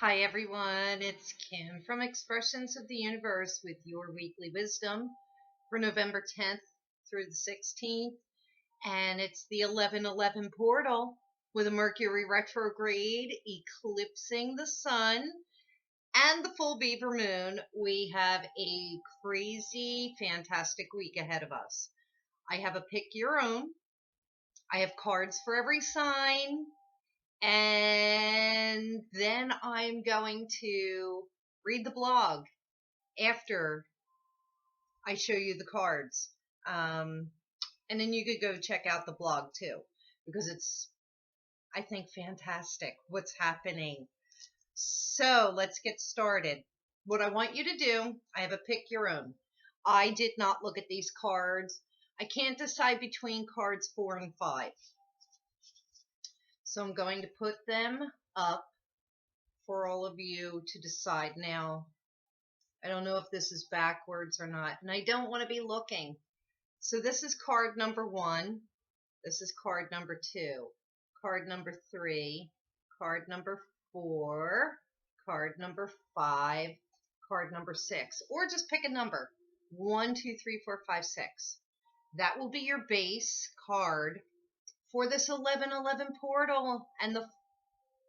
Hi, everyone. It's Kim from Expressions of the Universe with your weekly wisdom for November 10th through the 16th. And it's the 11:11 portal with a Mercury retrograde eclipsing the sun and the full beaver moon. We have a crazy, fantastic week ahead of us. I have a pick your own. I have cards for every sign. And then I'm going to read the blog after I show you the cards. Um, and then you could go check out the blog too, because it's, I think, fantastic what's happening. So let's get started. What I want you to do, I have a pick your own. I did not look at these cards. I can't decide between cards 4 and 5. So I'm going to put them up for all of you to decide. Now, I don't know if this is backwards or not, and I don't want to be looking. So this is card number 1. This is card number 2. Card number 3. Card number 4. Card number 5. Card number 6. Or just pick a number. 1, 2, 3, 4, 5, 6. That will be your base card for this 11:11 portal and the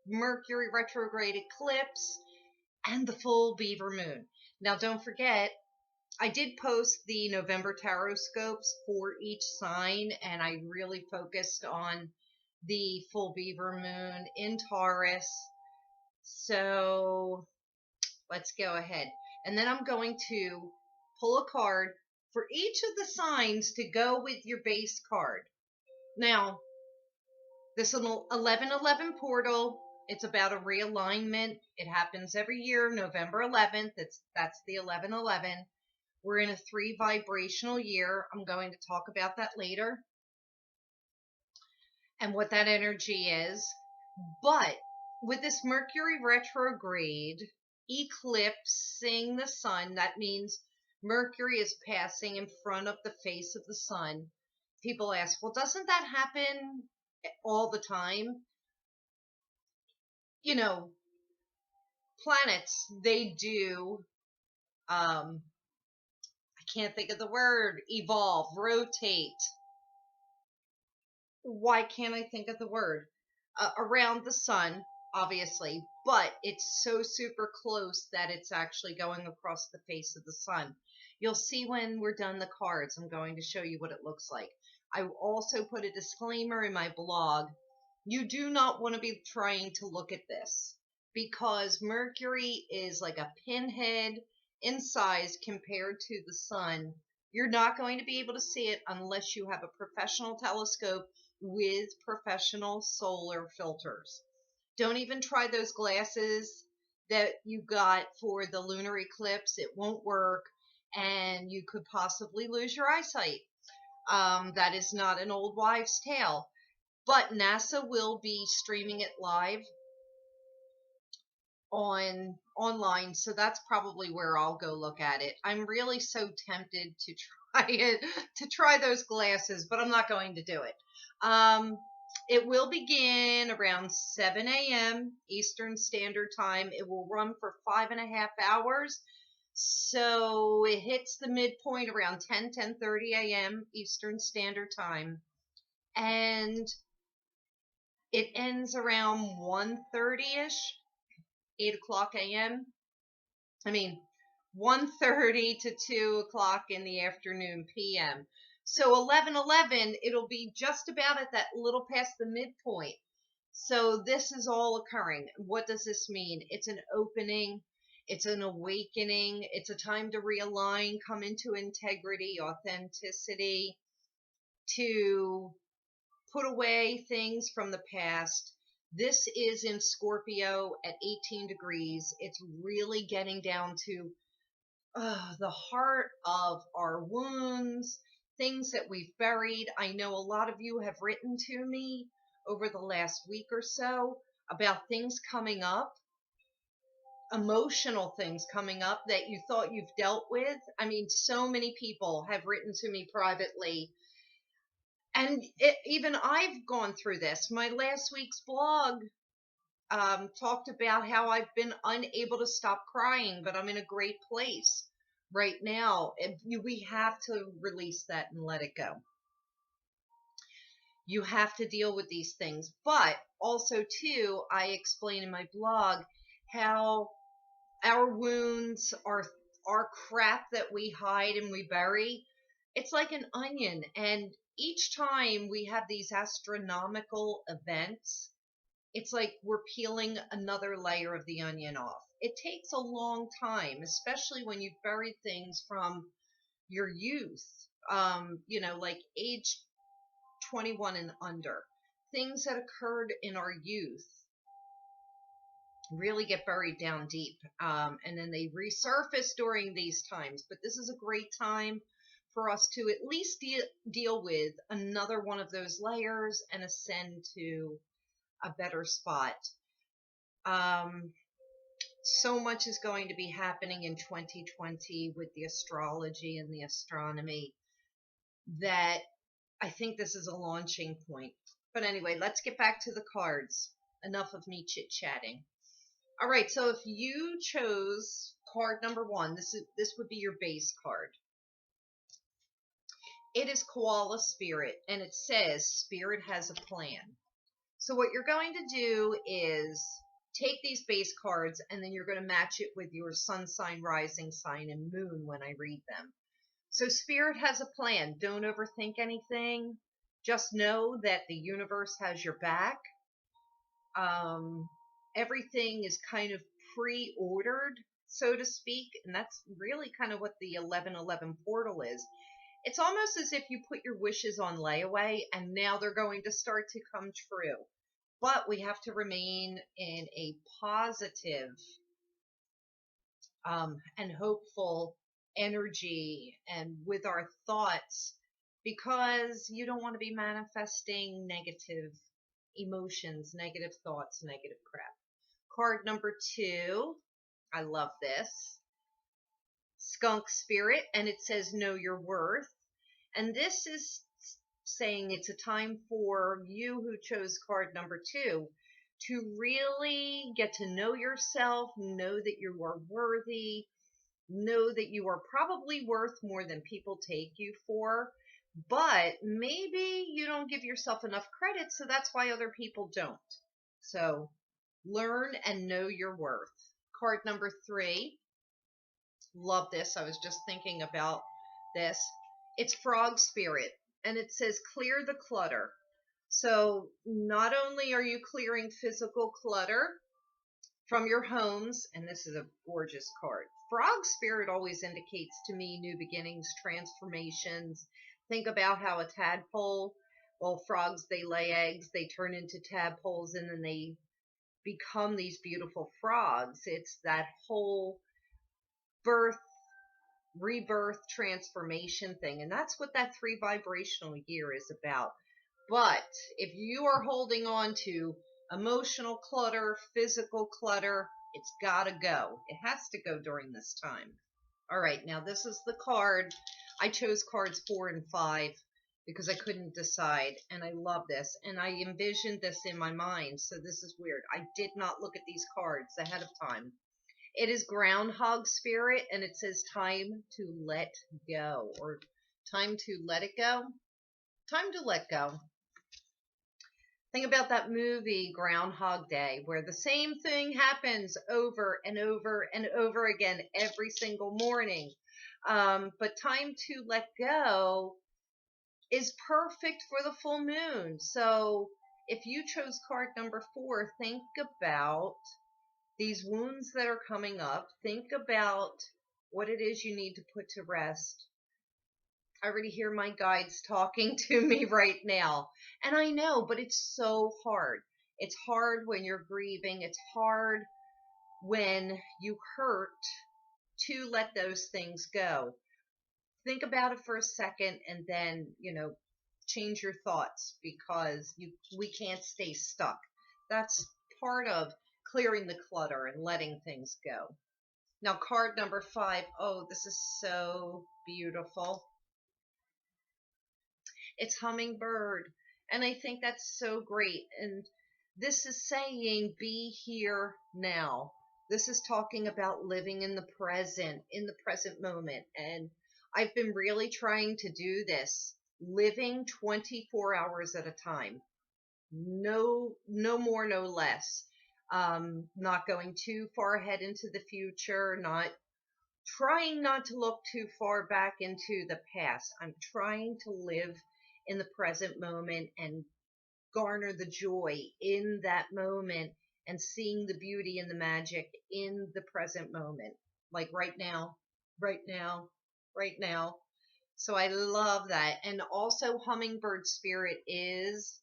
Mercury retrograde eclipse and the full beaver moon. Now, don't forget, I did post the November tarot scopes for each sign, and I really focused on the full beaver moon in Taurus. So let's go ahead. And then I'm going to pull a card for each of the signs to go with your base card. Now, this 11:11 portal, it's about a realignment. It happens every year, November 11th. That's the 11:11. We're in a 3 vibrational year. I'm going to talk about that later and what that energy is. But with this Mercury retrograde eclipsing the sun, that means Mercury is passing in front of the face of the sun. People ask, well, doesn't that happen all the time? You know, planets, they do, I can't think of the word, evolve, rotate. Why can't I think of the word? Around the sun, obviously, but it's so super close that it's actually going across the face of the sun. You'll see when we're done the cards, I'm going to show you what it looks like. I also put a disclaimer in my blog. You do not want to be trying to look at this because Mercury is like a pinhead in size compared to the sun. You're not going to be able to see it unless you have a professional telescope with professional solar filters. Don't even try those glasses that you got for the lunar eclipse. It won't work, and you could possibly lose your eyesight. That is not an old wives' tale. But NASA will be streaming it live online, so that's probably where I'll go look at it. I'm really so tempted to try it, to try those glasses, but I'm not going to do it. It will begin around 7 a.m. Eastern Standard Time. It will run for 5.5 hours. So it hits the midpoint around 10:30 a.m. Eastern Standard Time. And it ends around 1:30ish, 8 o'clock a.m. I mean, 1:30 to 2 o'clock in the afternoon p.m. So 11:11, it'll be just about at that little past the midpoint. So this is all occurring. What does this mean? It's an opening. It's an awakening. It's a time to realign, come into integrity, authenticity, to put away things from the past. This is in Scorpio at 18 degrees. It's really getting down to the heart of our wounds, things that we've buried. I know a lot of you have written to me over the last week or so about things coming up, emotional things coming up that you thought you've dealt with. I mean, so many people have written to me privately. And even I've gone through this. My last week's blog, talked about how I've been unable to stop crying, but I'm in a great place right now. We have to release that and let it go. You have to deal with these things. But also, too, I explain in my blog how our wounds, our crap that we hide and we bury, it's like an onion. And each time we have these astronomical events, it's like we're peeling another layer of the onion off. It takes a long time, especially when you've buried things from your youth, like age 21 and under. Things that occurred in our youth really get buried down deep, and then they resurface during these times. But this is a great time for us to at least deal with another one of those layers and ascend to a better spot. So much is going to be happening in 2020 with the astrology and the astronomy that I think this is a launching point. But anyway, let's get back to the cards. Enough of me chit-chatting. All right, so if you chose card number 1, this would be your base card. It is Koala Spirit, and it says Spirit has a plan. So what you're going to do is take these base cards, and then you're going to match it with your sun sign, rising sign, and moon when I read them. So Spirit has a plan. Don't overthink anything. Just know that the universe has your back. Everything is kind of pre-ordered, so to speak, and that's really kind of what the 1111 portal is. It's almost as if you put your wishes on layaway, and now they're going to start to come true. But we have to remain in a positive and hopeful energy and with our thoughts, because you don't want to be manifesting negative emotions, negative thoughts, negative crap. Card number 2, I love this. Skunk Spirit, and it says know your worth. And this is saying it's a time for you who chose card number 2 to really get to know yourself, know that you are worthy, know that you are probably worth more than people take you for, but maybe you don't give yourself enough credit, so that's why other people don't. So learn and know your worth. Card number 3. Love this. I was just thinking about this. It's Frog Spirit, and it says clear the clutter. So not only are you clearing physical clutter from your homes, and this is a gorgeous card. Frog Spirit always indicates to me new beginnings, transformations. Think about how a tadpole, well, frogs, they lay eggs, they turn into tadpoles, and then they become these beautiful frogs. It's that whole birth, rebirth, transformation thing. And that's what that 3 vibrational year is about. But if you are holding on to emotional clutter, physical clutter, it's got to go. It has to go during this time. All right, now this is the card. I chose cards 4 and 5 because I couldn't decide, and I love this, and I envisioned this in my mind, so this is weird. I did not look at these cards ahead of time. It is Groundhog Spirit, and it says time to let go, or time to let it go. Time to let go. Think about that movie Groundhog Day, where the same thing happens over and over and over again every single morning. But time to let go is perfect for the full moon. So if you chose card number 4, think about these wounds that are coming up. Think about what it is you need to put to rest. I already hear my guides talking to me right now. And I know, but it's so hard. It's hard when you're grieving. It's hard when you hurt to let those things go. Think about it for a second and then, change your thoughts, because we can't stay stuck. That's part of clearing the clutter and letting things go. Now, card number 5. Oh, this is so beautiful. It's Hummingbird. And I think that's so great. And This is saying be here now. This is talking about living in the present moment. And I've been really trying to do this, living 24 hours at a time. No more, no less. Not going too far ahead into the future, not trying not to look too far back into the past. I'm trying to live in the present moment and garner the joy in that moment and seeing the beauty and the magic in the present moment. Like right now, right now, right now. So I love that. And also, hummingbird spirit is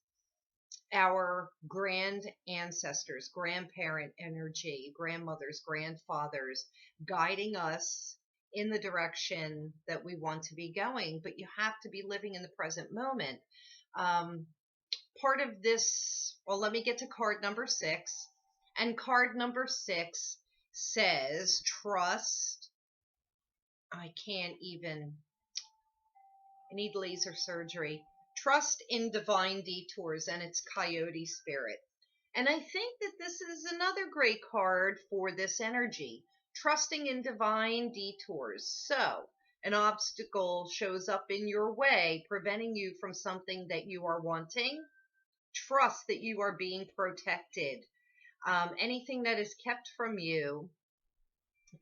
our grand ancestors, grandparent energy, grandmothers, grandfathers, guiding us in the direction that we want to be going. But you have to be living in the present moment. Um, Part of this, well, let me get to card number 6. And card number 6 says, trust. I can't even, I need laser surgery. Trust in divine detours, and it's Coyote Spirit. And I think that this is another great card for this energy, trusting in divine detours. So, an obstacle shows up in your way, preventing you from something that you are wanting. Trust that you are being protected. Anything that is kept from you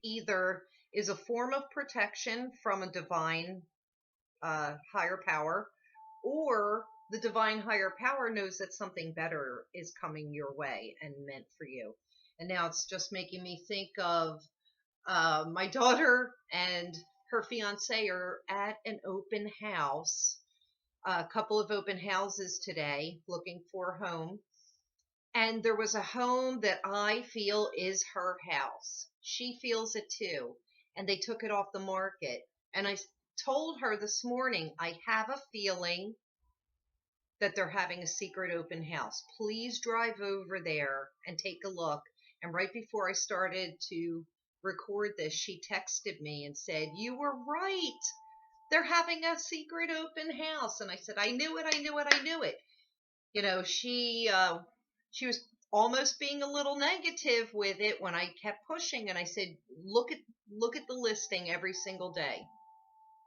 either is a form of protection from a divine higher power, or the divine higher power knows that something better is coming your way and meant for you. And now it's just making me think of my daughter and her fiance are at an open house, a couple of open houses today, looking for a home. And there was a home that I feel is her house. She feels it too. And they took it off the market. And I told her this morning, I have a feeling that they're having a secret open house. Please drive over there and take a look. And right before I started to record this, she texted me and said, "You were right. They're having a secret open house." And I said, "I knew it, I knew it, I knew it." You know, she was almost being a little negative with it when I kept pushing, and I said, look at the listing every single day.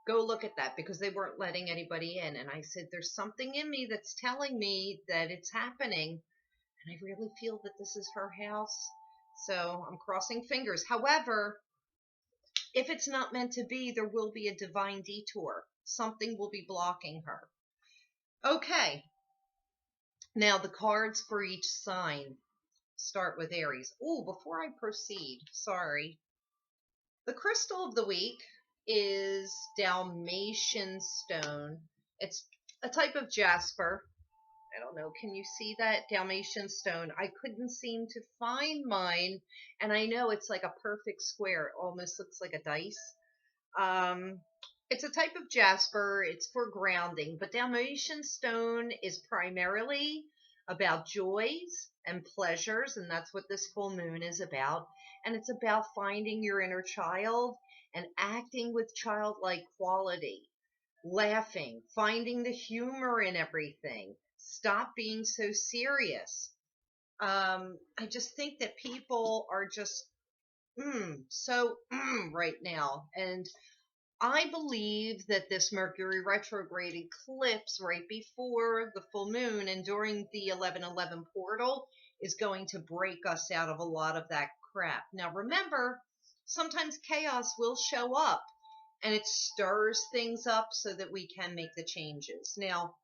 Go look at that, because they weren't letting anybody in. And I said, there's something in me that's telling me that it's happening, and I really feel that this is her house. So I'm crossing fingers. However, if it's not meant to be, there will be a divine detour. Something will be blocking her. Okay. Now the cards for each sign start with Aries. Oh, before I proceed, sorry. The crystal of the week is Dalmatian stone. It's a type of jasper. I don't know. Can you see that? Dalmatian stone. I couldn't seem to find mine, and I know it's like a perfect square. It almost looks like a dice. Um, it's a type of jasper. It's for grounding, but Dalmatian stone is primarily about joys and pleasures, and that's what this full moon is about. And it's about finding your inner child and acting with childlike quality, laughing, finding the humor in everything. Stop being so serious. I just think that people are just so right now, and I believe that this Mercury retrograde eclipse right before the full moon and during the 11/11 portal is going to break us out of a lot of that crap. Now, remember, sometimes chaos will show up and it stirs things up so that we can make the changes. Now,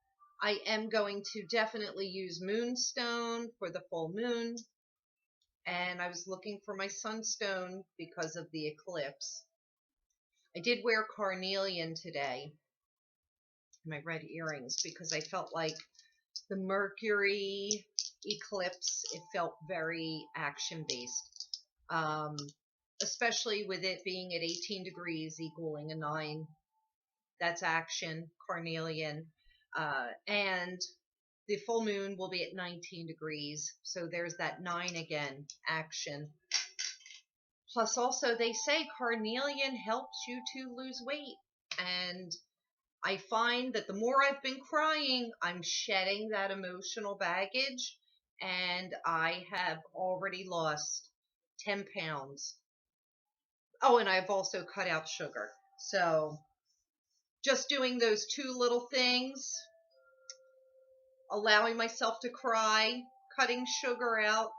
I am going to definitely use Moonstone for the full moon, and I was looking for my Sunstone because of the eclipse. I did wear carnelian today, my red earrings, because I felt like the Mercury eclipse, it felt very action based. Especially with it being at 18 degrees equaling a 9. That's action, carnelian. And the full moon will be at 19 degrees. So there's that 9 again, action. Plus, also, they say carnelian helps you to lose weight. And I find that the more I've been crying, I'm shedding that emotional baggage. and I have already lost 10 pounds. Oh, and I've also cut out sugar. So just doing those two little things, allowing myself to cry, cutting sugar out,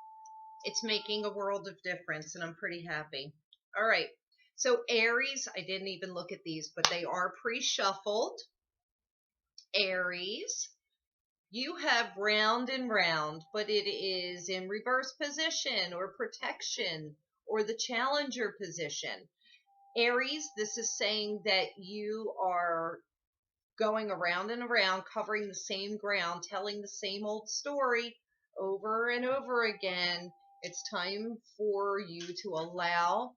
it's making a world of difference, and I'm pretty happy. All right. So Aries, I didn't even look at these, but they are pre-shuffled. Aries, you have round and round, but it is in reverse position or protection or the challenger position. Aries, this is saying that you are going around and around, covering the same ground, telling the same old story over and over again. It's time for you to allow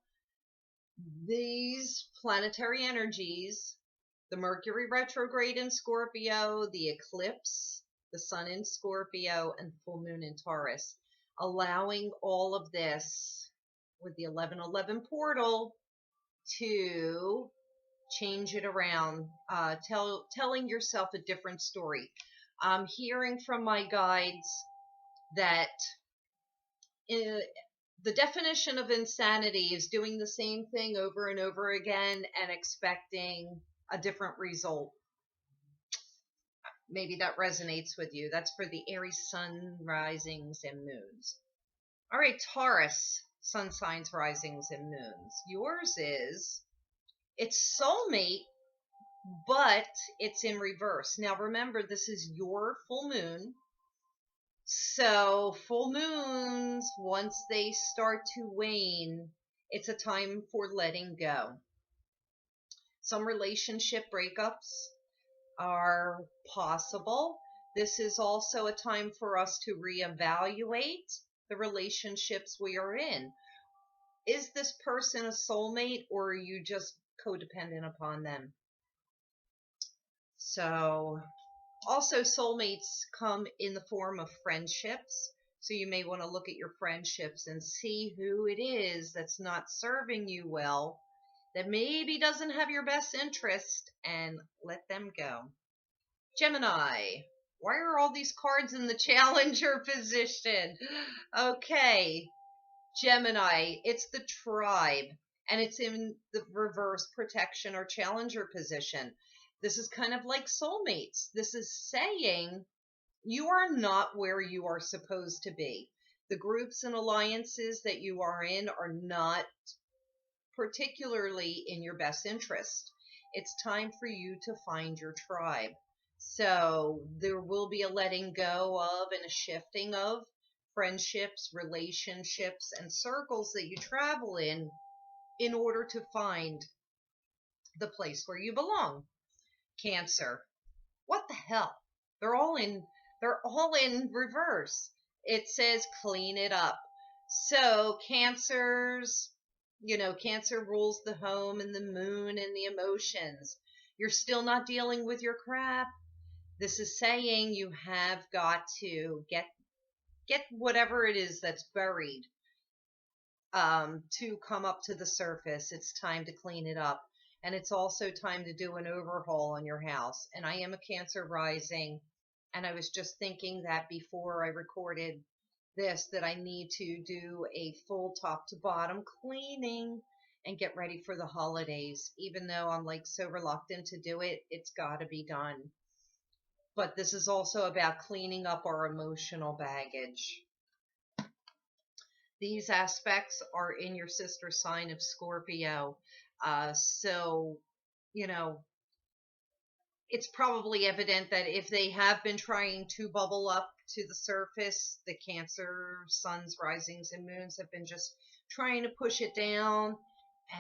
these planetary energies, the Mercury retrograde in Scorpio, the eclipse, the sun in Scorpio, and full moon in Taurus, allowing all of this with the 1111 portal to change it around, telling yourself a different story. I'm hearing from my guides that the definition of insanity is doing the same thing over and over again and expecting a different result. Maybe that resonates with you. That's for the Aries sun risings and moons. All right, Taurus sun signs, risings, and moons. Yours is, it's soulmate, but it's in reverse. Now remember, this is your full moon. So full moons, once they start to wane, it's a time for letting go. Some relationship breakups are possible. This is also a time for us to reevaluate the relationships we are in. Is this person a soulmate, or are you just codependent upon them? So also, soulmates come in the form of friendships. So you may want to look at your friendships and see who it is that's not serving you well, that maybe doesn't have your best interest, and let them go. Gemini, why are all these cards in the challenger position? Okay, Gemini, it's the tribe, and it's in the reverse protection or challenger position. This is kind of like soulmates. This is saying you are not where you are supposed to be. The groups and alliances that you are in are not particularly in your best interest. It's time for you to find your tribe. So there will be a letting go of and a shifting of friendships, relationships, and circles that you travel in order to find the place where you belong. Cancer. What the hell? They're all in reverse. It says clean it up. So Cancers, Cancer rules the home and the moon and the emotions. You're still not dealing with your crap. This is saying you have got to get whatever it is that's buried to come up to the surface. It's time to clean it up. And it's also time to do an overhaul on your house. And I am a Cancer rising. And I was just thinking that before I recorded this, that I need to do a full top to bottom cleaning and get ready for the holidays. Even though I'm like so reluctant to do it, it's got to be done. But this is also about cleaning up our emotional baggage. These aspects are in your sister sign of Scorpio. So, you know, it's probably evident that if they have been trying to bubble up to the surface, the Cancer suns, risings, and moons have been just trying to push it down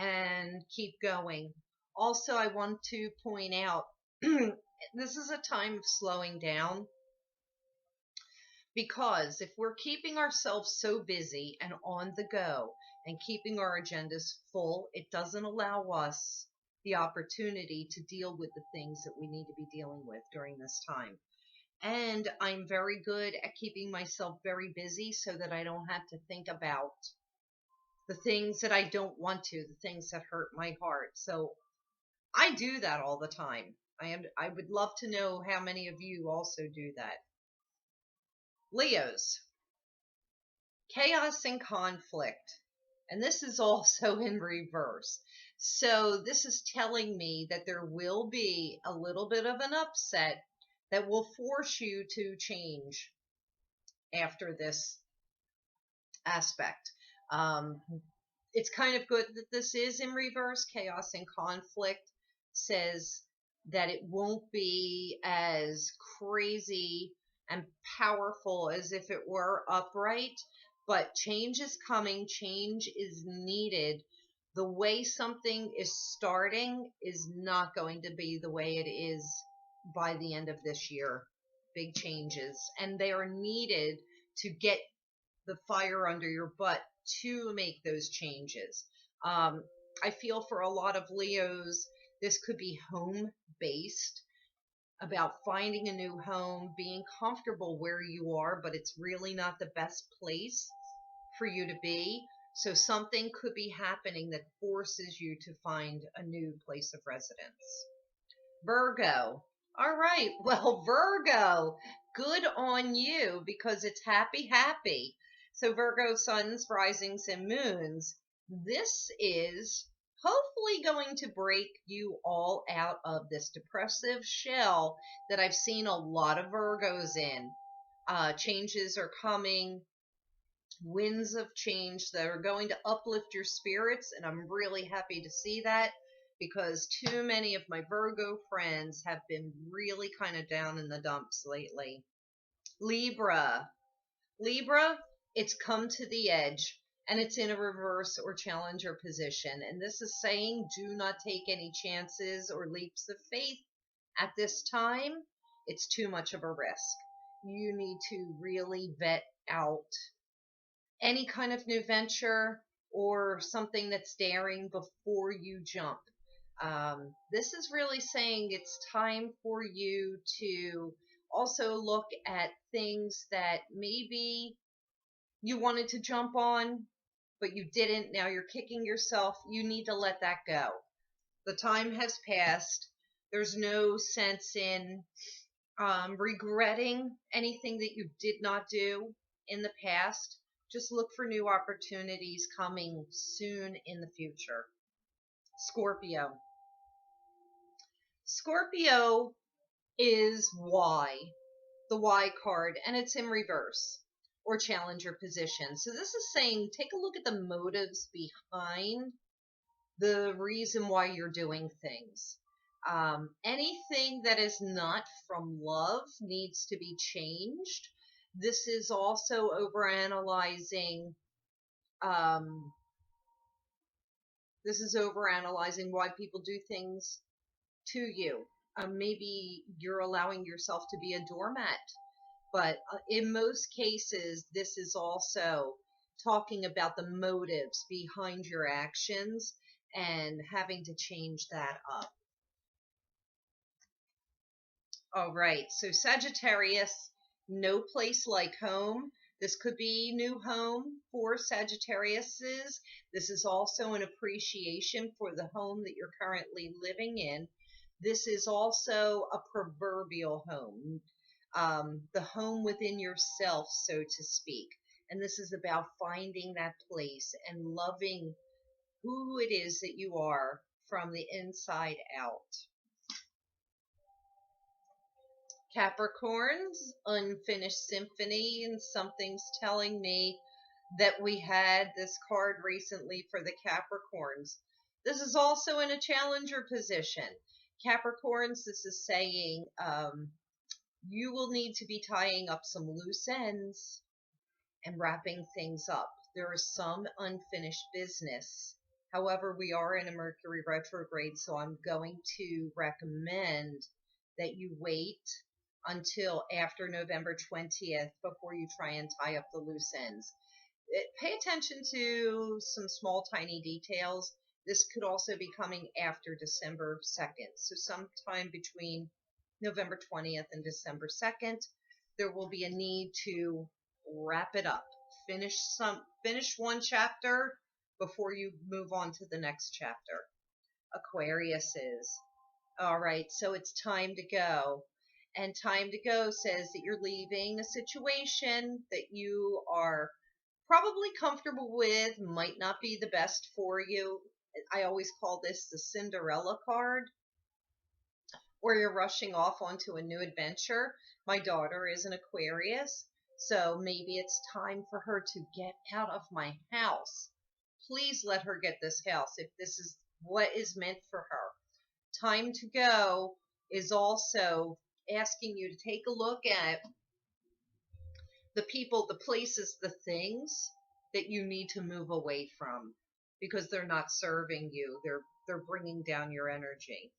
and keep going. Also, I want to point out this is a time of slowing down, because if we're keeping ourselves so busy and on the go and keeping our agendas full, it doesn't allow us the opportunity to deal with the things that we need to be dealing with during this time. And I'm very good at keeping myself very busy so that I don't have to think about the things that I don't want to, the things that hurt my heart. So I do that all the time. I would love to know how many of you also do that. Leos. chaos and conflict. And this is also in reverse. So this is telling me that there will be a little bit of an upset that will force you to change after this aspect. Um, it's kind of good that this is in reverse. Chaos and conflict says that it won't be as crazy and powerful as if it were upright, but change is coming, change is needed. The way something is starting is not going to be the way it is by the end of this year. Big changes, and they are needed to get the fire under your butt to make those changes. Um, I feel for a lot of Leos, this could be home based, about finding a new home, being comfortable where you are, but it's really not the best place for you to be. So something could be happening that forces you to find a new place of residence. Virgo. All right. Well, Virgo, good on you because it's happy, happy. So, Virgo suns, risings, and moons. This is hopefully going to break you all out of this depressive shell that I've seen a lot of Virgos in. Changes are coming, winds of change that are going to uplift your spirits, and I'm really happy to see that because too many of my Virgo friends have been really kind of down in the dumps lately. Libra. Libra, it's come to the edge and it's in a reverse or challenger position. And this is saying do not take any chances or leaps of faith at this time. It's too much of a risk. You need to really vet out any kind of new venture or something that's daring before you jump. This is really saying it's time for you to also look at things that maybe you wanted to jump on, but you didn't. Now you're kicking yourself. You need to let that go. The time has passed. There's no sense in regretting anything that you did not do in the past. Just look for new opportunities coming soon in the future. Scorpio. Scorpio is Y, the Y card, and it's in reverse or challenger position. So this is saying take a look at the motives behind the reason why you're doing things. Anything that is not from love needs to be changed. This is also overanalyzing. Um, this is overanalyzing why people do things to you. Maybe you're allowing yourself to be a doormat, but in most cases, this is also talking about the motives behind your actions and having to change that up. All right, so Sagittarius, no place like home. This could be new home for Sagittariuses. This is also an appreciation for the home that you're currently living in. This is also a proverbial home, the home within yourself, so to speak. And this is about finding that place and loving who it is that you are from the inside out. Capricorns, unfinished symphony, and something's telling me that we had this card recently for the Capricorns. This is also in a challenger position. Capricorns, this is saying you will need to be tying up some loose ends and wrapping things up. There is some unfinished business. However, we are in a Mercury retrograde, so I'm going to recommend that you wait until after November 20th before you try and tie up the loose ends. Pay attention to some small, tiny details. This could also be coming after December 2nd. So sometime between November 20th and December 2nd, there will be a need to wrap it up. Finish one chapter before you move on to the next chapter. Aquarius is. All right, so it's time to go. And time to go says that you're leaving a situation that you are probably comfortable with, might not be the best for you. I always call this the Cinderella card, where you're rushing off onto a new adventure. My daughter is an Aquarius, so maybe it's time for her to get out of my house. Please let her get this house if this is what is meant for her. Time to go is also asking you to take a look at the people, the places, the things that you need to move away from because they're not serving you. They're bringing down your energy.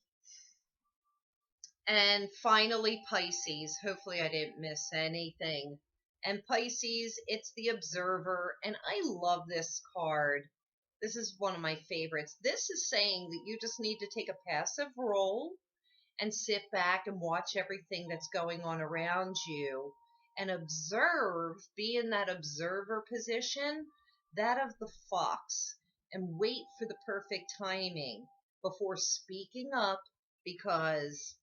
And finally, Pisces. Hopefully, I didn't miss anything. And Pisces, it's the observer. And I love this card. This is one of my favorites. This is saying that you just need to take a passive role and sit back and watch everything that's going on around you and observe, be in that observer position, that of the fox, and wait for the perfect timing before speaking up because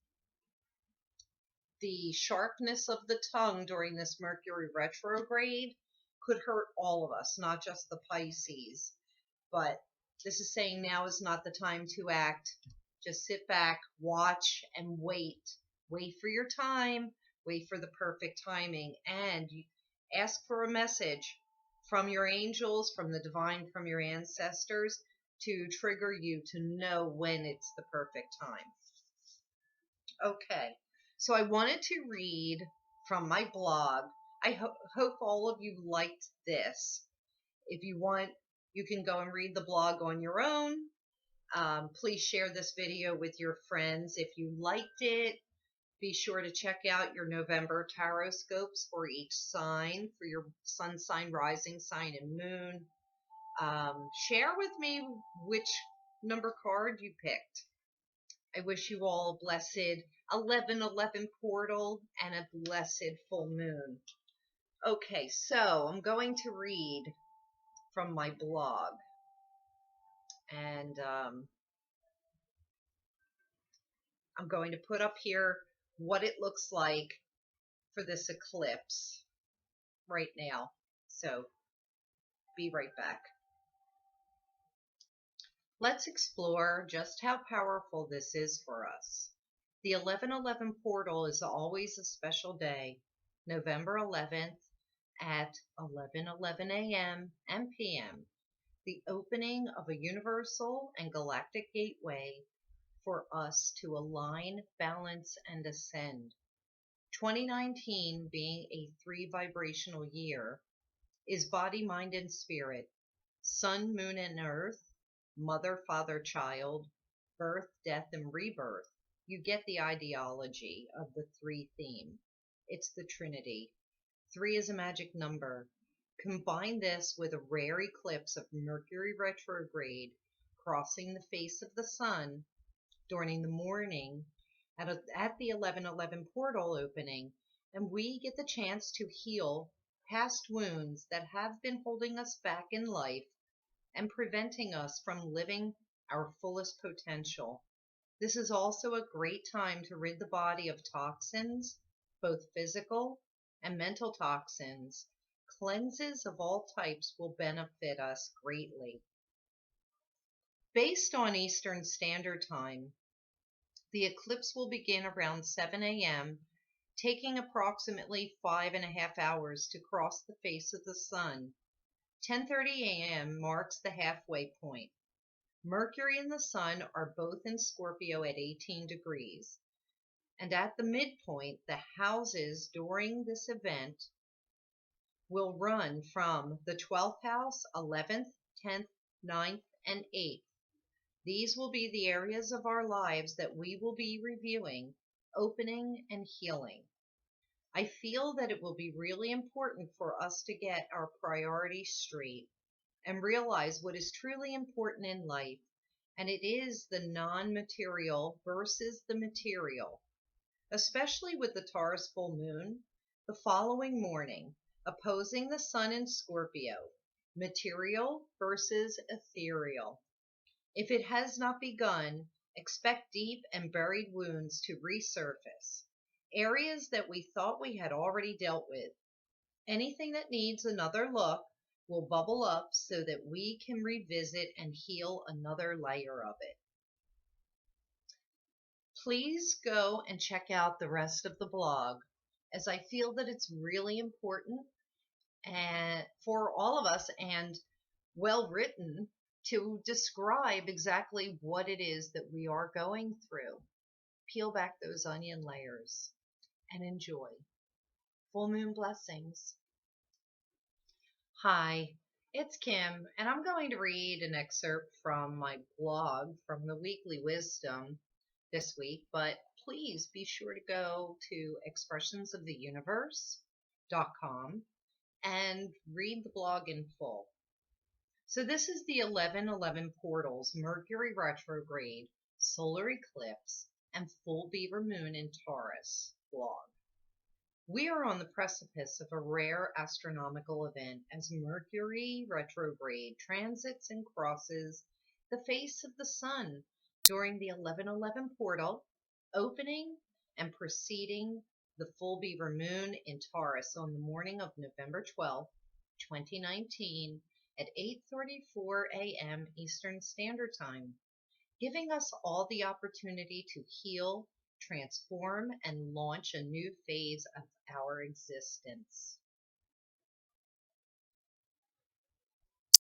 the sharpness of the tongue during this Mercury retrograde could hurt all of us, not just the Pisces. But this is saying now is not the time to act. Just sit back, watch, and wait. Wait for your time. Wait for the perfect timing. And ask for a message from your angels, from the divine, from your ancestors to trigger you to know when it's the perfect time. Okay, so I wanted to read from my blog. I hope all of you liked this. If you want, you can go and read the blog on your own. Please share this video with your friends. If you liked it, be sure to check out your November tarot scopes for each sign, for your sun sign, rising sign, and moon. Share with me which number card you picked. I wish you all a blessed 11/11 portal and a blessed full moon. Okay, so I'm going to read from my blog. And I'm going to put up here what it looks like for this eclipse right now. So be right back. Let's explore just how powerful this is for us. The 11/11 portal is always a special day, November 11th at 11:11 a.m. and p.m., the opening of a universal and galactic gateway for us to align, balance, and ascend. 2019 being a 3 vibrational year is body, mind, and spirit, sun, moon, and earth, mother, father, child, birth, death, and rebirth. You get the ideology of the 3 theme. It's the Trinity. 3 is a magic number. Combine this with a rare eclipse of Mercury retrograde crossing the face of the sun during the morning at the 11/11 portal opening, and we get the chance to heal past wounds that have been holding us back in life and preventing us from living our fullest potential. This is also a great time to rid the body of toxins, both physical and mental toxins. Cleanses of all types will benefit us greatly. Based on Eastern Standard Time, the eclipse will begin around 7 a.m., taking approximately 5.5 hours to cross the face of the sun. 10:30 a.m. marks the halfway point. Mercury and the sun are both in Scorpio at 18 degrees. And at the midpoint, the houses during this event will run from the 12th house, 11th, 10th, 9th, and 8th. These will be the areas of our lives that we will be reviewing, opening, and healing. I feel that it will be really important for us to get our priorities straight and realize what is truly important in life, and it is the non-material versus the material, especially with the Taurus full moon the following morning, opposing the sun in Scorpio, material versus ethereal. If it has not begun, expect deep and buried wounds to resurface, areas that we thought we had already dealt with. Anything that needs another look will bubble up so that we can revisit and heal another layer of it. Please go and check out the rest of the blog, as I feel that it's really important and for all of us and well written to describe exactly what it is that we are going through. Peel back those onion layers and enjoy. Full moon blessings. Hi, it's Kim, and I'm going to read an excerpt from my blog from the Weekly Wisdom this week, but please be sure to go to expressionsoftheuniverse.com and read the blog in full. So this is the 11:11 portals, Mercury retrograde, solar eclipse, and full beaver moon in Taurus blog. We are on the precipice of a rare astronomical event as Mercury retrograde transits and crosses the face of the sun during the 11:11 portal, opening and preceding the full beaver moon in Taurus on the morning of November 12th, 2019 at 8:34 a.m. Eastern Standard Time, giving us all the opportunity to heal, transform, and launch a new phase of our existence.